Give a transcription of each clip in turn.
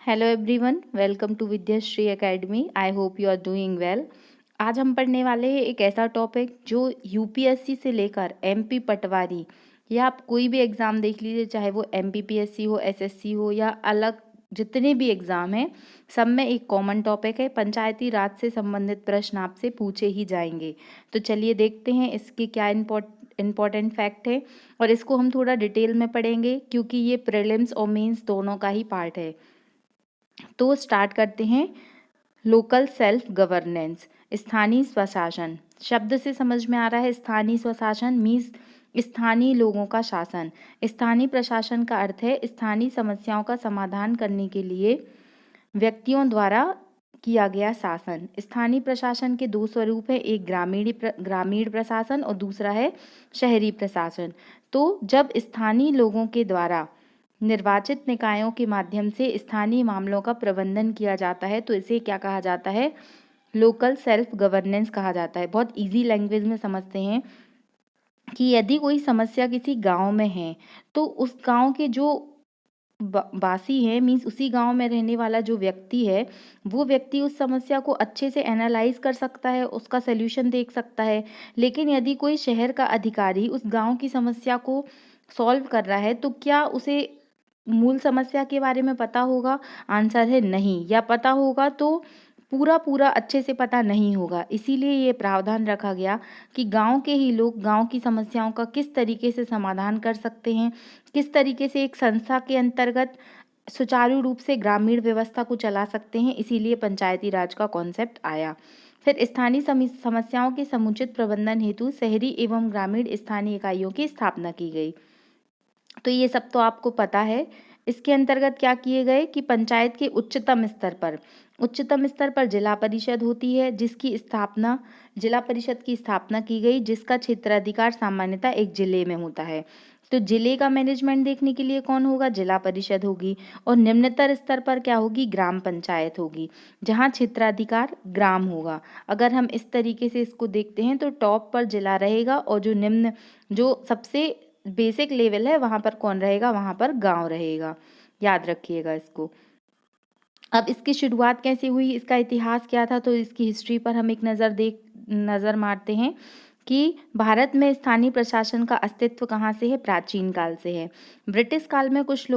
Hello everyone, welcome to Vidyashri academy. I hope you are doing well. आज हम पढ़ने वाले हैं एक ऐसा टॉपिक जो यूपीएससी से लेकर एमपी पटवारी या आप कोई भी एग्ज़ाम देख लीजिए, चाहे वो एमपीपीएससी हो, एसएससी हो या अलग जितने भी एग्ज़ाम हैं, सब में एक कॉमन टॉपिक है। पंचायती राज से संबंधित प्रश्न आपसे पूछे ही जाएंगे। तो चलिए देखते हैं इसके क्या इम्पोर्टेंट फैक्ट है, और इसको हम थोड़ा डिटेल में पढ़ेंगे क्योंकि ये प्रीलिम्स और मेंस दोनों का ही पार्ट है। तो स्टार्ट करते हैं। लोकल सेल्फ गवर्नेंस, स्थानीय स्वशासन। शब्द से समझ में आ रहा है, स्थानीय स्वशासन मीन्स स्थानीय लोगों का शासन। स्थानीय प्रशासन का अर्थ है स्थानीय समस्याओं का समाधान करने के लिए व्यक्तियों द्वारा किया गया शासन। स्थानीय प्रशासन के दो स्वरूप है, एक ग्रामीण प्रशासन और दूसरा है शहरी प्रशासन। तो जब स्थानीय लोगों के द्वारा निर्वाचित निकायों के माध्यम से स्थानीय मामलों का प्रबंधन किया जाता है तो इसे क्या कहा जाता है? लोकल सेल्फ गवर्नेंस कहा जाता है। बहुत इजी लैंग्वेज में समझते हैं कि यदि कोई समस्या किसी गांव में है तो उस गांव के जो वासी है, मीन्स उसी गांव में रहने वाला जो व्यक्ति है, वो व्यक्ति उस समस्या को अच्छे से एनालाइज कर सकता है, उसका सल्यूशन देख सकता है। लेकिन यदि कोई शहर का अधिकारी उस गांव की समस्या को सॉल्व कर रहा है तो क्या उसे मूल समस्या के बारे में पता होगा? आंसर है नहीं, या पता होगा तो पूरा अच्छे से पता नहीं होगा। इसीलिए ये प्रावधान रखा गया कि गांव के ही लोग गांव की समस्याओं का किस तरीके से समाधान कर सकते हैं, किस तरीके से एक संस्था के अंतर्गत सुचारू रूप से ग्रामीण व्यवस्था को चला सकते हैं। इसीलिए पंचायती राज का कॉन्सेप्ट आया। फिर स्थानीय समस्याओं के समुचित प्रबंधन हेतु शहरी एवं ग्रामीण स्थानीय इकाइयों की स्थापना की गई। तो ये सब तो आपको पता है। इसके अंतर्गत क्या किए गए कि पंचायत के उच्चतम स्तर पर जिला परिषद होती है, जिला परिषद की स्थापना की गई, जिसका क्षेत्राधिकार सामान्यतः एक जिले में होता है। तो जिले का मैनेजमेंट देखने के लिए कौन होगा? जिला परिषद होगी। और निम्नतर स्तर पर क्या होगी? ग्राम पंचायत होगी, जहाँ क्षेत्राधिकार ग्राम होगा। अगर हम इस तरीके से इसको देखते हैं तो टॉप पर जिला रहेगा और जो सबसे बेसिक लेवल है वहाँ पर कौन रहेगा? वहाँ पर गांव रहेगा। याद रखिएगा इसको। अब इसकी शुरुआत कैसे हुई, इसका इतिहास क्या था, तो इसकी हिस्ट्री पर हम एक नज़र मारते हैं कि भारत में स्थानीय प्रशासन का अस्तित्व कहाँ से है? प्राचीन काल से है। ब्रिटिश काल में कुछ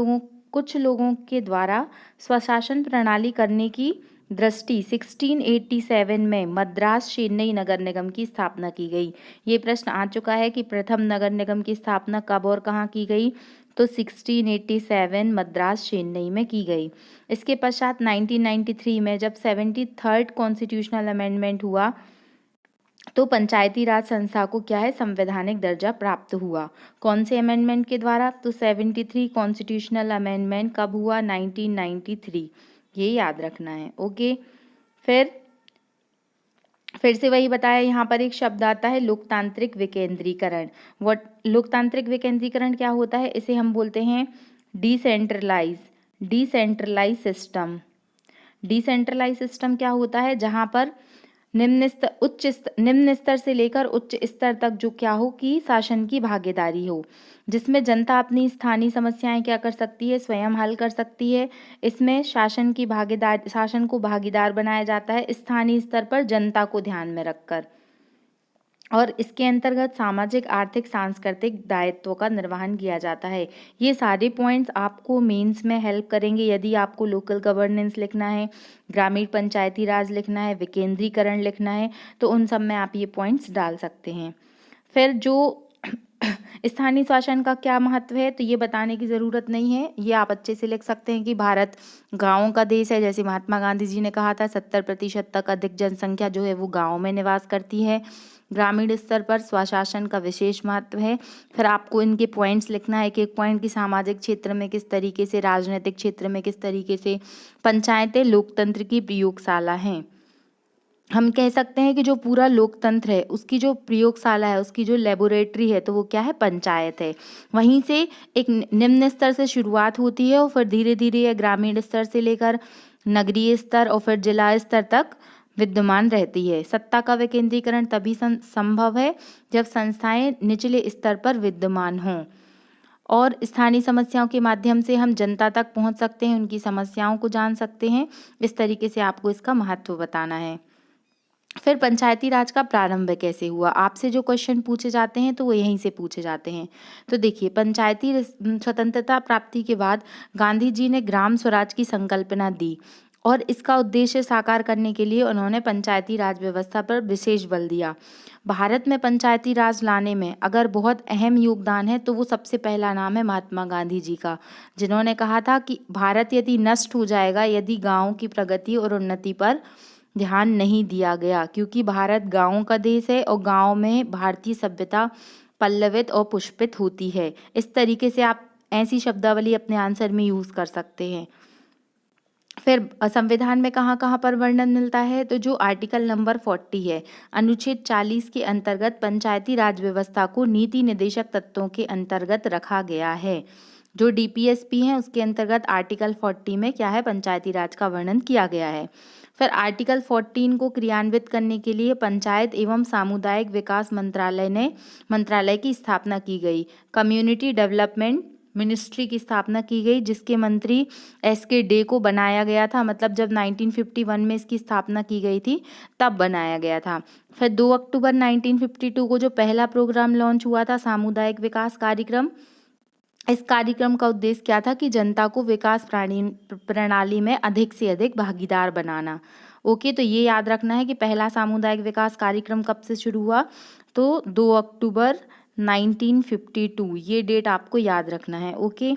लोगों के द्वारा स्वशासन प्रणाली करने की दृष्टि 1687 में मद्रास चेन्नई नगर निगम की स्थापना की गई। ये प्रश्न आ चुका है कि प्रथम नगर निगम की स्थापना कब और कहाँ की गई? तो 1687 मद्रास चेन्नई में की गई। इसके पश्चात 1993 में जब 73rd कॉन्स्टिट्यूशनल अमेंडमेंट हुआ तो पंचायती राज संस्था को क्या है? संवैधानिक दर्जा प्राप्त हुआ। कौन से अमेंडमेंट के द्वारा? तो 73 कॉन्स्टिट्यूशनल अमेंडमेंट कब हुआ? 1993। ये याद रखना है। ओके। फिर से वही बताया, यहाँ पर एक शब्द आता है लोकतांत्रिक विकेंद्रीकरण। लोकतांत्रिक विकेंद्रीकरण क्या होता है? इसे हम बोलते हैं डिसेंट्रलाइज सिस्टम। डिसेंट्रलाइज सिस्टम क्या होता है? जहाँ पर निम्न स्तर से लेकर उच्च स्तर तक जो क्या हो कि शासन की भागीदारी हो, जिसमें जनता अपनी स्थानीय समस्याएं क्या कर सकती है? स्वयं हल कर सकती है। इसमें शासन को भागीदार बनाया जाता है स्थानीय स्तर पर जनता को ध्यान में रखकर। और इसके अंतर्गत सामाजिक, आर्थिक, सांस्कृतिक दायित्वों का निर्वहन किया जाता है। ये सारे पॉइंट्स आपको मेंस में हेल्प करेंगे। यदि आपको लोकल गवर्नेंस लिखना है, ग्रामीण पंचायती राज लिखना है, विकेंद्रीकरण लिखना है, तो उन सब में आप ये पॉइंट्स डाल सकते हैं। फिर जो स्थानीय शासन का क्या महत्व है, तो ये बताने की ज़रूरत नहीं है, ये आप अच्छे से लिख सकते हैं कि भारत गाँवों का देश है। जैसे महात्मा गांधी जी ने कहा था 70% तक अधिक जनसंख्या जो है वो गाँव में निवास करती है। ग्रामीण स्तर पर स्वशासन का विशेष महत्व है। फिर आपको इनके पॉइंट्स लिखना है, एक एक पॉइंट की सामाजिक क्षेत्र में किस तरीके से, राजनीतिक क्षेत्र में किस तरीके से पंचायतें लोकतंत्र की प्रयोगशाला हैं। हम कह सकते हैं कि जो पूरा लोकतंत्र है उसकी जो प्रयोगशाला है, उसकी जो लेबोरेटरी है, तो वो क्या है? पंचायत है। वहीं से एक निम्न स्तर से शुरुआत होती है और फिर धीरे धीरे ग्रामीण स्तर से लेकर नगरीय स्तर और फिर जिला स्तर तक विद्यमान रहती है। सत्ता का विकेंद्रीकरण तभी संभव है जब संस्थाएं निचले स्तर पर विद्यमान हों। और स्थानीय समस्याओं के माध्यम से हम जनता तक पहुंच सकते हैं, उनकी समस्याओं को जान सकते हैं। इस तरीके से आपको इसका महत्व बताना है। फिर पंचायती राज का प्रारंभ कैसे हुआ, आपसे जो क्वेश्चन पूछे जाते हैं तो वो यहीं से पूछे जाते हैं। तो देखिए, स्वतंत्रता प्राप्ति के बाद गांधी जी ने ग्राम स्वराज की संकल्पना दी और इसका उद्देश्य साकार करने के लिए उन्होंने पंचायती राज व्यवस्था पर विशेष बल दिया। भारत में पंचायती राज लाने में अगर बहुत अहम योगदान है तो वो सबसे पहला नाम है महात्मा गांधी जी का, जिन्होंने कहा था कि भारत यदि नष्ट हो जाएगा यदि गाँव की प्रगति और उन्नति पर ध्यान नहीं दिया गया, क्योंकि भारत गाँवों का देश है और गाँव में भारतीय सभ्यता पल्लवित और पुष्पित होती है। इस तरीके से आप ऐसी शब्दावली अपने आंसर में यूज कर सकते हैं। फिर संविधान में कहाँ कहाँ पर वर्णन मिलता है, तो जो आर्टिकल नंबर 40 है, अनुच्छेद 40 के अंतर्गत पंचायती राज व्यवस्था को नीति निर्देशक तत्वों के अंतर्गत रखा गया है। जो डीपीएसपी है उसके अंतर्गत आर्टिकल 40 में क्या है, पंचायती राज का वर्णन किया गया है। फिर आर्टिकल 14 को क्रियान्वित करने के लिए पंचायत एवं सामुदायिक विकास मंत्रालय की स्थापना की गई। कम्युनिटी डेवलपमेंट मिनिस्ट्री की स्थापना की गई, जिसके मंत्री एसके डे को बनाया गया था। मतलब जब 1951 में इसकी स्थापना की गई थी तब बनाया गया था। फिर 2 अक्टूबर 1952 को जो पहला प्रोग्राम लॉन्च हुआ था, सामुदायिक विकास कार्यक्रम, इस कार्यक्रम का उद्देश्य क्या था कि जनता को विकास प्रणाली में अधिक से अधिक भागीदार बनाना। ओके, तो ये याद रखना है कि पहला सामुदायिक विकास कार्यक्रम कब से शुरू हुआ, तो 2 अक्टूबर 1952, ये डेट आपको याद रखना है। ओके,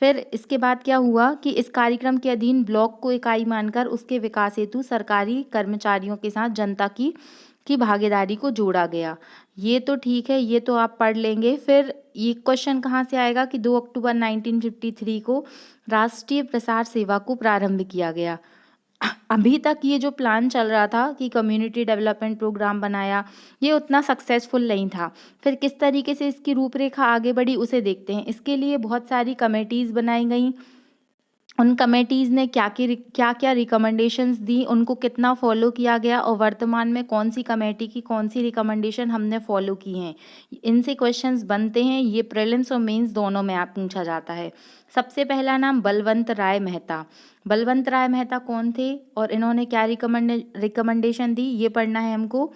फिर इसके बाद क्या हुआ कि इस कार्यक्रम के अधीन ब्लॉक को इकाई मानकर उसके विकास हेतु सरकारी कर्मचारियों के साथ जनता की भागीदारी को जोड़ा गया। ये तो ठीक है, ये तो आप पढ़ लेंगे। फिर ये क्वेश्चन कहाँ से आएगा कि 2 अक्टूबर 1953 को राष्ट्रीय प्रसार सेवा को प्रारंभ किया गया। अभी तक ये जो प्लान चल रहा था कि कम्युनिटी डेवलपमेंट प्रोग्राम बनाया, ये उतना सक्सेसफुल नहीं था। फिर किस तरीके से इसकी रूपरेखा आगे बढ़ी उसे देखते हैं। इसके लिए बहुत सारी कमेटीज़ बनाई गई, उन कमेटीज़ ने क्या क्या रिकमेंडेशंस दी, उनको कितना फॉलो किया गया और वर्तमान में कौन सी कमेटी की कौन सी रिकमेंडेशन हमने फॉलो की हैं, इनसे क्वेश्चंस बनते हैं। ये प्रीलिम्स और मेंस दोनों में आप पूछा जाता है। सबसे पहला नाम बलवंत राय मेहता। बलवंत राय मेहता कौन थे और इन्होंने क्या रिकमेंडेशन दी, ये पढ़ना है हमको।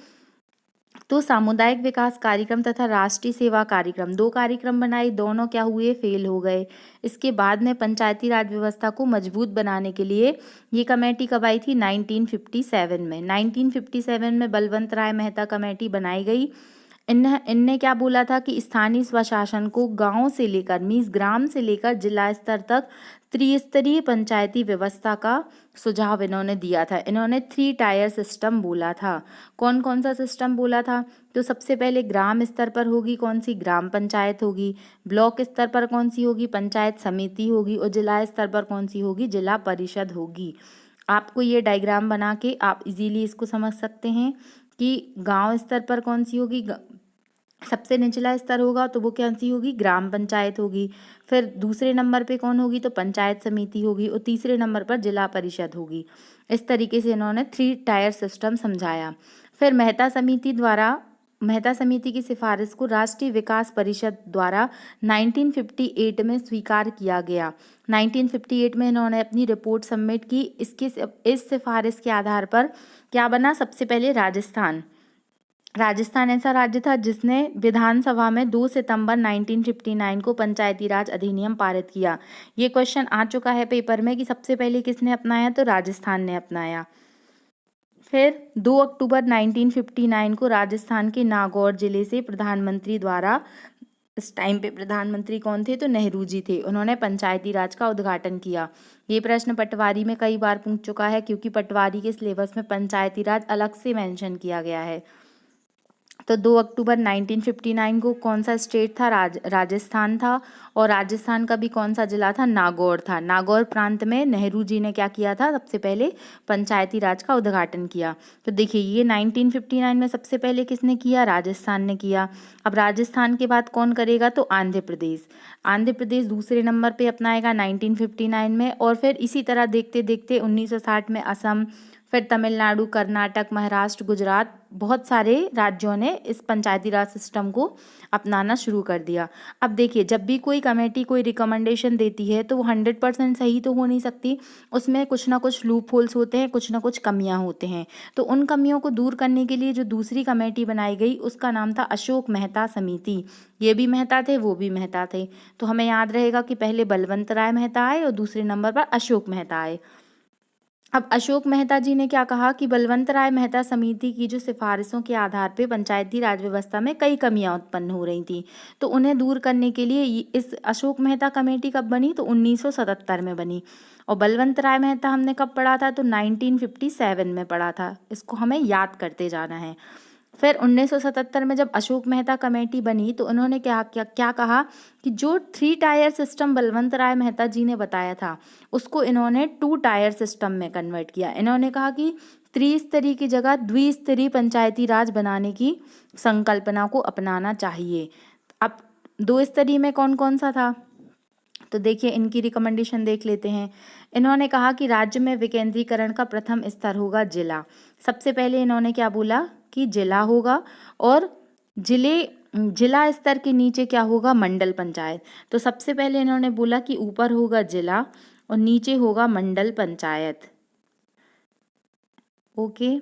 तो सामुदायिक विकास कार्यक्रम तथा राष्ट्रीय सेवा कार्यक्रम, 2 कार्यक्रम बनाए, दोनों क्या हुए, फेल हो गए। इसके बाद में पंचायती राज व्यवस्था को मजबूत बनाने के लिए ये कमेटी कब आई थी, 1957 में। 1957 में बलवंत राय मेहता कमेटी बनाई गई। इनने क्या बोला था कि स्थानीय स्वशासन को गांव से लेकर मीन्स ग्राम से लेकर जिला स्तर तक त्रिस्तरीय पंचायती व्यवस्था का सुझाव इन्होंने दिया था। इन्होंने 3 टायर सिस्टम बोला था। कौन कौन सा सिस्टम बोला था, तो सबसे पहले ग्राम स्तर पर होगी कौन सी, ग्राम पंचायत होगी। ब्लॉक स्तर पर कौन सी होगी, पंचायत समिति होगी। और जिला स्तर पर कौन सी होगी, जिला परिषद होगी। आपको ये डायग्राम बना के आप इजीली इसको समझ सकते हैं कि गांव स्तर पर कौन सी होगी, सबसे निचला स्तर होगा तो वो कौन सी होगी, ग्राम पंचायत होगी। फिर दूसरे नंबर पे कौन होगी, तो पंचायत समिति होगी। और तीसरे नंबर पर जिला परिषद होगी। इस तरीके से इन्होंने 3 टायर सिस्टम समझाया। फिर मेहता समिति की सिफारिश को राष्ट्रीय विकास परिषद द्वारा 1958 में स्वीकार किया गया। 1958 में इन्होंने अपनी रिपोर्ट सबमिट की। इस सिफारिश के आधार पर क्या बना, सबसे पहले राजस्थान ऐसा राज्य था जिसने विधानसभा में 2 सितंबर 1959 को पंचायती राज अधिनियम पारित किया। ये क्वेश्चन आ चुका है पेपर में कि सबसे पहले किसने अपनाया, तो राजस्थान ने अपनाया। फिर 2 अक्टूबर 1959 को राजस्थान के नागौर जिले से प्रधानमंत्री द्वारा, इस टाइम पे प्रधानमंत्री कौन थे, तो नेहरू जी थे, उन्होंने पंचायती राज का उद्घाटन किया। ये प्रश्न पटवारी में कई बार पूछ चुका है क्योंकि पटवारी के सिलेबस में पंचायती राज अलग से मेंशन किया गया है। तो 2 अक्टूबर 1959 को कौन सा स्टेट था, राजस्थान था। और राजस्थान का भी कौन सा जिला था, नागौर था। नागौर प्रांत में नेहरू जी ने क्या किया था, सबसे पहले पंचायती राज का उद्घाटन किया। तो देखिए ये 1959 में सबसे पहले किसने किया, राजस्थान ने किया। अब राजस्थान के बाद कौन करेगा, तो आंध्र प्रदेश दूसरे नंबर पे अपनाएगा 1959 में। और फिर इसी तरह देखते देखते 1960 में असम, फिर तमिलनाडु, कर्नाटक, महाराष्ट्र, गुजरात, बहुत सारे राज्यों ने इस पंचायती राज सिस्टम को अपनाना शुरू कर दिया। अब देखिए, जब भी कोई कमेटी कोई रिकमेंडेशन देती है तो वो 100% सही तो हो नहीं सकती, उसमें कुछ ना कुछ लूप होल्स होते हैं, कुछ ना कुछ कमियां होते हैं। तो उन कमियों को दूर करने के लिए जो दूसरी कमेटी बनाई गई उसका नाम था अशोक मेहता समिति। ये भी मेहता थे, वो भी मेहता थे। तो हमें याद रहेगा कि पहले बलवंत राय मेहता आए और दूसरे नंबर पर अशोक मेहता आए। अब अशोक मेहता जी ने क्या कहा कि बलवंत राय मेहता समिति की जो सिफारिशों के आधार पे पंचायती राज व्यवस्था में कई कमियां उत्पन्न हो रही थी, तो उन्हें दूर करने के लिए इस अशोक मेहता कमेटी कब बनी, तो 1977 में बनी। और बलवंत राय मेहता हमने कब पढ़ा था, तो 1957 में पढ़ा था। इसको हमें याद करते जाना है। फिर 1977 में जब अशोक मेहता कमेटी बनी तो उन्होंने क्या कहा कि जो 3 टायर सिस्टम बलवंत राय मेहता जी ने बताया था उसको इन्होंने 2 टायर सिस्टम में कन्वर्ट किया। इन्होंने कहा कि त्रिस्तरीय की जगह द्विस्तरीय पंचायती राज बनाने की संकल्पना को अपनाना चाहिए। अब 2 स्तरीय में कौन कौन सा था, तो देखिए इनकी रिकमेंडेशन देख लेते हैं। इन्होंने कहा कि राज्य में विकेंद्रीकरण का प्रथम स्तर होगा जिला। सबसे पहले इन्होंने क्या बोला कि जिला होगा, और जिला स्तर के नीचे क्या होगा, मंडल पंचायत। तो सबसे पहले इन्होंने बोला कि ऊपर होगा जिला और नीचे होगा मंडल पंचायत। ओके,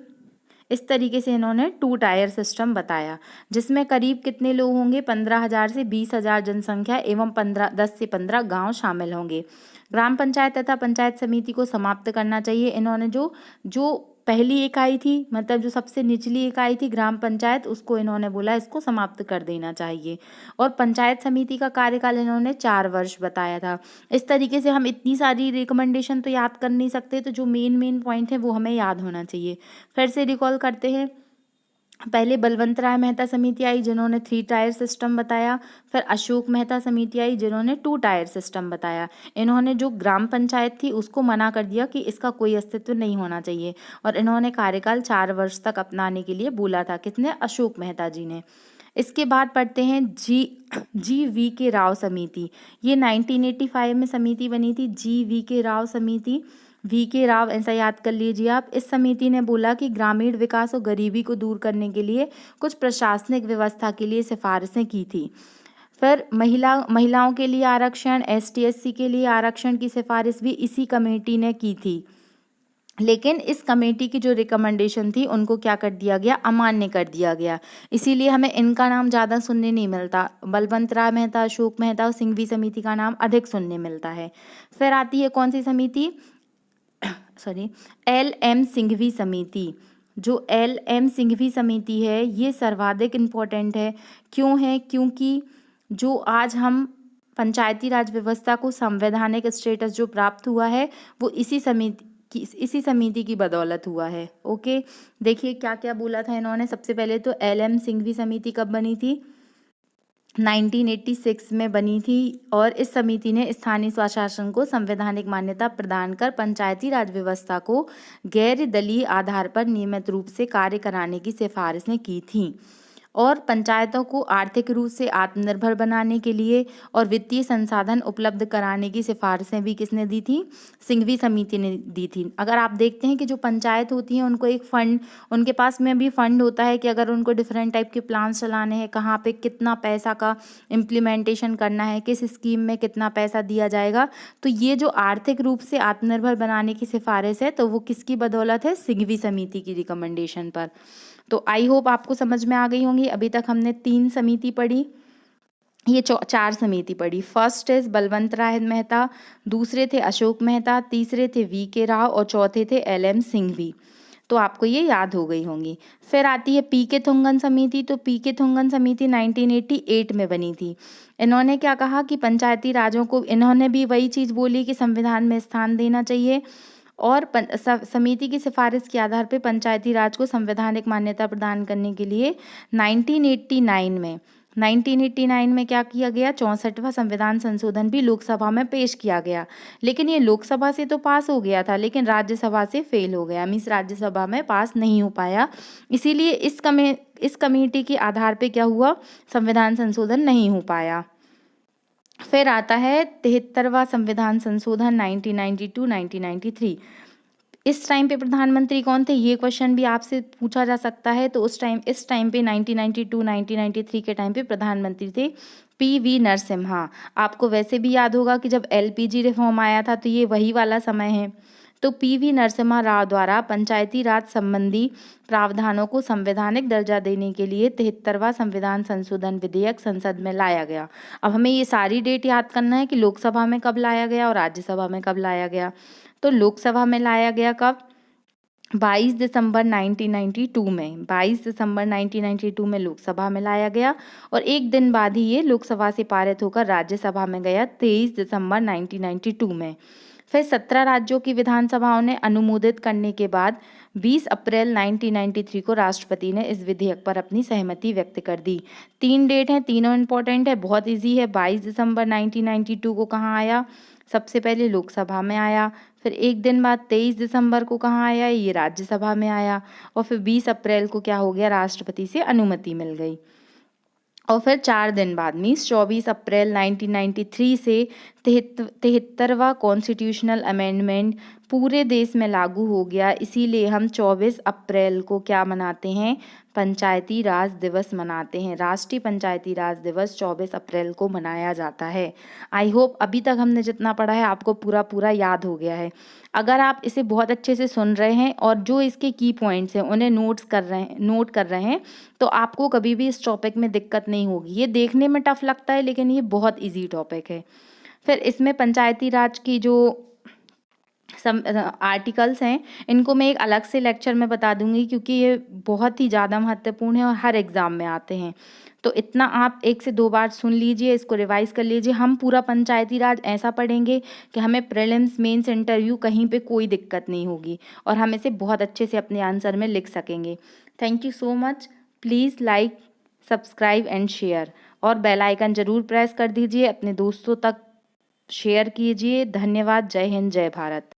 इस तरीके से इन्होंने 2 टायर सिस्टम बताया, जिसमें करीब कितने लोग होंगे, 15,000 से 20,000 जनसंख्या एवं 10 से 15 गांव शामिल होंगे। ग्राम पंचायत तथा पंचायत समिति को समाप्त करना चाहिए। इन्होंने जो जो पहली इकाई थी, मतलब जो सबसे निचली इकाई थी ग्राम पंचायत, उसको इन्होंने बोला इसको समाप्त कर देना चाहिए। और पंचायत समिति का कार्यकाल इन्होंने 4 वर्ष बताया था। इस तरीके से हम इतनी सारी रिकमेंडेशन तो याद कर नहीं सकते, तो जो मेन पॉइंट है वो हमें याद होना चाहिए। फिर से रिकॉल करते हैं। पहले बलवंत राय मेहता समिति आई जिन्होंने 3 टायर सिस्टम बताया। फिर अशोक मेहता समिति आई जिन्होंने 2 टायर सिस्टम बताया। इन्होंने जो ग्राम पंचायत थी उसको मना कर दिया कि इसका कोई अस्तित्व नहीं होना चाहिए, और इन्होंने कार्यकाल 4 वर्ष तक अपनाने के लिए बोला था। किसने, अशोक मेहता जी ने। इसके बाद पढ़ते हैं जी वी के राव समिति। ये 1985 में समिति बनी थी, जी.वी. के राव समिति। V. के राव ऐसा याद कर लीजिए आप। इस समिति ने बोला कि ग्रामीण विकास और गरीबी को दूर करने के लिए कुछ प्रशासनिक व्यवस्था के लिए सिफारिशें की थी। फिर महिलाओं के लिए आरक्षण, ST/SC के लिए आरक्षण की सिफारिश भी इसी कमेटी ने की थी। लेकिन इस कमेटी की जो रिकमेंडेशन थी उनको क्या कर दिया गया, अमान्य कर दिया गया। इसीलिए हमें इनका नाम ज़्यादा सुनने नहीं मिलता। बलवंत राय मेहता, अशोक मेहता और सिंघवी समिति का नाम अधिक सुनने मिलता है। फिर आती है कौन सी समिति, LM सिंघवी समिति। जो LM सिंघवी समिति है ये सर्वाधिक इम्पोर्टेंट है। क्यों है, क्योंकि जो आज हम पंचायती राज व्यवस्था को संवैधानिक स्टेटस जो प्राप्त हुआ है वो इसी समिति की बदौलत हुआ है। ओके, देखिए क्या क्या बोला था इन्होंने। सबसे पहले तो LM सिंघवी समिति कब बनी थी, 1986 में बनी थी, और इस समिति ने स्थानीय स्वशासन को संवैधानिक मान्यता प्रदान कर पंचायती राज व्यवस्था को गैर दलीय आधार पर नियमित रूप से कार्य कराने की सिफारिशें की थीं, और पंचायतों को आर्थिक रूप से आत्मनिर्भर बनाने के लिए और वित्तीय संसाधन उपलब्ध कराने की सिफारिशें भी किसने दी थी, सिंघवी समिति ने दी थी। अगर आप देखते हैं कि जो पंचायत होती हैं उनको एक फंड, उनके पास में भी फंड होता है कि अगर उनको डिफरेंट टाइप के प्लान चलाने हैं, कहाँ पे कितना पैसा का इम्प्लीमेंटेशन करना है, किस स्कीम में कितना पैसा दिया जाएगा, तो ये जो आर्थिक रूप से आत्मनिर्भर बनाने की सिफारिश है तो वो किसकी बदौलत है, सिंघवी समिति की रिकमेंडेशन पर। तो आई होप आपको समझ में आ गई होंगी। अभी तक हमने 3 समिति पढ़ी, ये 4 समिति पढ़ी। फर्स्ट इज बलवंत राय मेहता, दूसरे थे अशोक मेहता, तीसरे थे V. के. राव और चौथे थे LM सिंघवी। तो आपको ये याद हो गई होंगी। फिर आती है P. के. थुंगन समिति। तो P. के. थुंगन समिति 1988 में बनी थी। इन्होंने क्या कहा कि पंचायती राजों को, इन्होंने भी वही चीज़ बोली कि संविधान में स्थान देना चाहिए, और समिति की सिफारिश के आधार पर पंचायती राज को संवैधानिक मान्यता प्रदान करने के लिए 1989 में क्या किया गया, 64वां संविधान संशोधन भी लोकसभा में पेश किया गया। लेकिन ये लोकसभा से तो पास हो गया था लेकिन राज्यसभा से फेल हो गया, मीन्स राज्यसभा में पास नहीं हो पाया। इसीलिए इस कमेटी के आधार पे क्या हुआ, संविधान संशोधन नहीं हो पाया। फिर आता है 73वां संविधान संशोधन 1992-1993। इस टाइम पे प्रधानमंत्री कौन थे, ये क्वेश्चन भी आपसे पूछा जा सकता है। तो इस टाइम पे 1992 1993 के टाइम पे प्रधानमंत्री थे पीवी नरसिम्हा। आपको वैसे भी याद होगा कि जब एलपीजी रिफॉर्म आया था तो ये वही वाला समय है। तो पीवी नरसिम्हा राव द्वारा पंचायती राज संबंधी प्रावधानों को संवैधानिक दर्जा देने के लिए 73वां संविधान संशोधन विधेयक संसद में लाया गया। अब हमें ये सारी डेट याद करना है कि लोकसभा में कब लाया गया और राज्यसभा में कब लाया गया। तो लोकसभा में लाया गया कब, 22 दिसंबर 1992 में, 22 दिसंबर 1992 में लोकसभा में लाया गया और एक दिन बाद ही ये लोकसभा से पारित होकर राज्यसभा में गया 23 दिसंबर 1992 में। फिर 17 राज्यों की विधानसभाओं ने अनुमोदित करने के बाद 20 अप्रैल 1993 को राष्ट्रपति ने इस विधेयक पर अपनी सहमति व्यक्त कर दी। 3 डेट हैं, तीनों इम्पोर्टेंट है, बहुत इजी है। 22 दिसंबर 1992 को कहाँ आया, सबसे पहले लोकसभा में आया, फिर एक दिन बाद 23 दिसंबर को कहाँ आया, ये राज्यसभा में आया, और फिर 20 अप्रैल को क्या हो गया, राष्ट्रपति से अनुमति मिल गई। और फिर 4 दिन बाद मीन्स 24 अप्रैल 1993 से 73वां कॉन्स्टिट्यूशनल अमेंडमेंट पूरे देश में लागू हो गया। इसीलिए हम 24 अप्रैल को क्या मनाते हैं, पंचायती राज दिवस मनाते हैं। राष्ट्रीय पंचायती राज दिवस 24 अप्रैल को मनाया जाता है। आई होप अभी तक हमने जितना पढ़ा है आपको पूरा पूरा याद हो गया है। अगर आप इसे बहुत अच्छे से सुन रहे हैं और जो इसके की पॉइंट्स हैं उन्हें नोट कर रहे हैं तो आपको कभी भी इस टॉपिक में दिक्कत नहीं होगी। ये देखने में टफ लगता है लेकिन ये बहुत इजी टॉपिक है। फिर इसमें पंचायती राज की जो आर्टिकल्स हैं इनको मैं एक अलग से लेक्चर में बता दूंगी क्योंकि ये बहुत ही ज़्यादा महत्वपूर्ण है और हर एग्ज़ाम में आते हैं। तो इतना आप 1 से 2 बार सुन लीजिए, इसको रिवाइज कर लीजिए। हम पूरा पंचायती राज ऐसा पढ़ेंगे कि हमें प्रीलिम्स मेंस इंटरव्यू कहीं पे कोई दिक्कत नहीं होगी और हम इसे बहुत अच्छे से अपने आंसर में लिख सकेंगे। Thank you so much. Please like, subscribe and share और बेल आइकन ज़रूर प्रेस कर दीजिए। अपने दोस्तों तक शेयर कीजिए। धन्यवाद। जय हिंद, जय भारत।